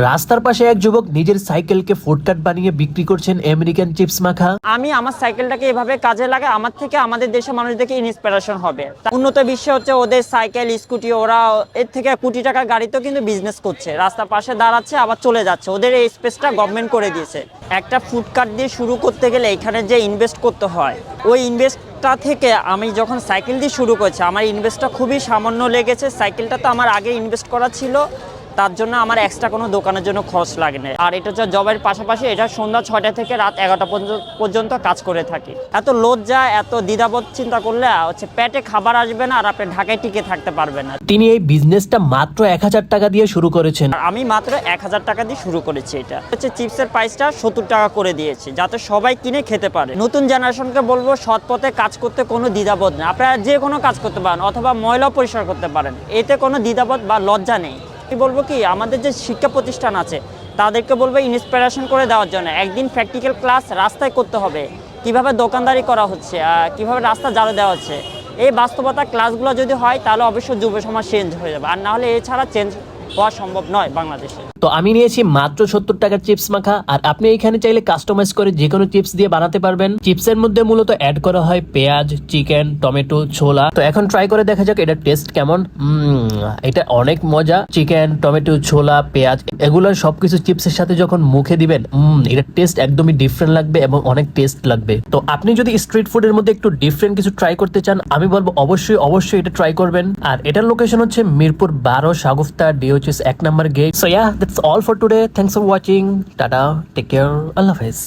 রাস্তার পাশে এক যুবক নিজের সাইকেলকে ফুডকার্ট বানিয়ে বিক্রি করছেন আমেরিকান চিপস মাখা। আমি আমার সাইকেলটাকে এভাবে কাজে লাগাই, আমার থেকে আমাদের দেশের মানুষদেরকে ইন্সপিরেশন হবে। উন্নত বিশ্বে হচ্ছে ওদের সাইকেল স্কুটি, ওরা এর থেকে কোটি টাকার গাড়িতেও কিন্তু বিজনেস করছে, রাস্তার পাশে দাঁড়াচ্ছে আবার চলে যাচ্ছে। ওদের এই স্পেসটা গভর্নমেন্ট করে দিয়েছে। একটা ফুডকার্ট দিয়ে শুরু করতে গেলে এখানে যে ইনভেস্ট করতে হয়, ওই ইনভেস্টটা থেকে আমি যখন সাইকেল দিয়ে শুরু করছি আমার ইনভেস্টটা খুবই সামান্য লেগেছে। সাইকেলটা তো আমার আগে ইনভেস্ট করা ছিল, তার জন্য আমার এক্সট্রা কোনো দোকানের জন্য খরচ লাগে না। আর এটা হচ্ছে জবের পাশাপাশি এটা সন্ধ্যা 6টা থেকে রাত 11টা পর্যন্ত কাজ করে থাকি। এত লজ্জা এত দ্বিধাবোধ চিন্তা করলে হচ্ছে পেটে খাবার আসবে না আর আপনি ঢাকায় টিকে থাকতে পারবেন না। তিনি এই বিজনেসটা মাত্র 1000 টাকা দিয়ে শুরু করেছেন। আমি মাত্র 1000 টাকা দিয়ে শুরু করেছি। এটা হচ্ছে চিপসের প্রাইসটা 70 টাকা করে দিয়েছি যাতে সবাই কিনে খেতে পারে। নতুন জেনারেশনকে বলবো সৎ পথে কাজ করতে কোনো দ্বিধাবোধ নেই। আপনারা যে কোনো কাজ করতে পারেন অথবা ময়লা পরিষ্কার করতে পারেন, এতে কোনো দ্বিধাবোধ বা লজ্জা নেই। আমি বলবো কি, আমাদের যে শিক্ষা প্রতিষ্ঠান আছে তাদেরকে বলবো ইন্সপিরেশন করে দেওয়ার জন্য একদিন প্র্যাকটিক্যাল ক্লাস রাস্তায় করতে হবে, কিভাবে দোকানদারি করা হচ্ছে, কিভাবে রাস্তা ঝাড়ু দেওয়া হচ্ছে। এই বাস্তবতা ক্লাসগুলো যদি হয় তাহলে অবশ্যই যুব সমাজ চেঞ্জ হয়ে যাবে, আর না হলে এছাড়া চেঞ্জ হওয়া সম্ভব নয় বাংলাদেশে। তো আমি নিয়েছি মাত্র 70 টাকার চিপস মাখা, আর আপনি এখানে চাইলে কাস্টমাইজ করে যে কোনো চিপস দিয়ে বানাতে পারবেন। চিপসের মধ্যে মূলত অ্যাড করা হয় পেঁয়াজ, চিকেন, টমেটো, ছোলা। তো এখন ট্রাই করে দেখা যাক এটা টেস্ট কেমন। এটা অনেক মজা। চিকেন, টমেটো, ছোলা, পেঁয়াজ এগুলোর সবকিছু চিপসের সাথে যখন মুখে দিবেন এটা টেস্ট একদমই ডিফারেন্ট লাগবে এবং অনেক টেস্ট লাগবে। তো আপনি যদি স্ট্রিট ফুডের মধ্যে একটু ডিফারেন্ট কিছু ট্রাই করতে চান, আমি বলবো অবশ্যই এটা ট্রাই করবেন। আর এটার লোকেশন হচ্ছে মিরপুর 12 শাগুফতা DOHS 1 নম্বর gate. So yeah, that's all for today. Thanks for watching. Tata. Take care. Allah Hafiz.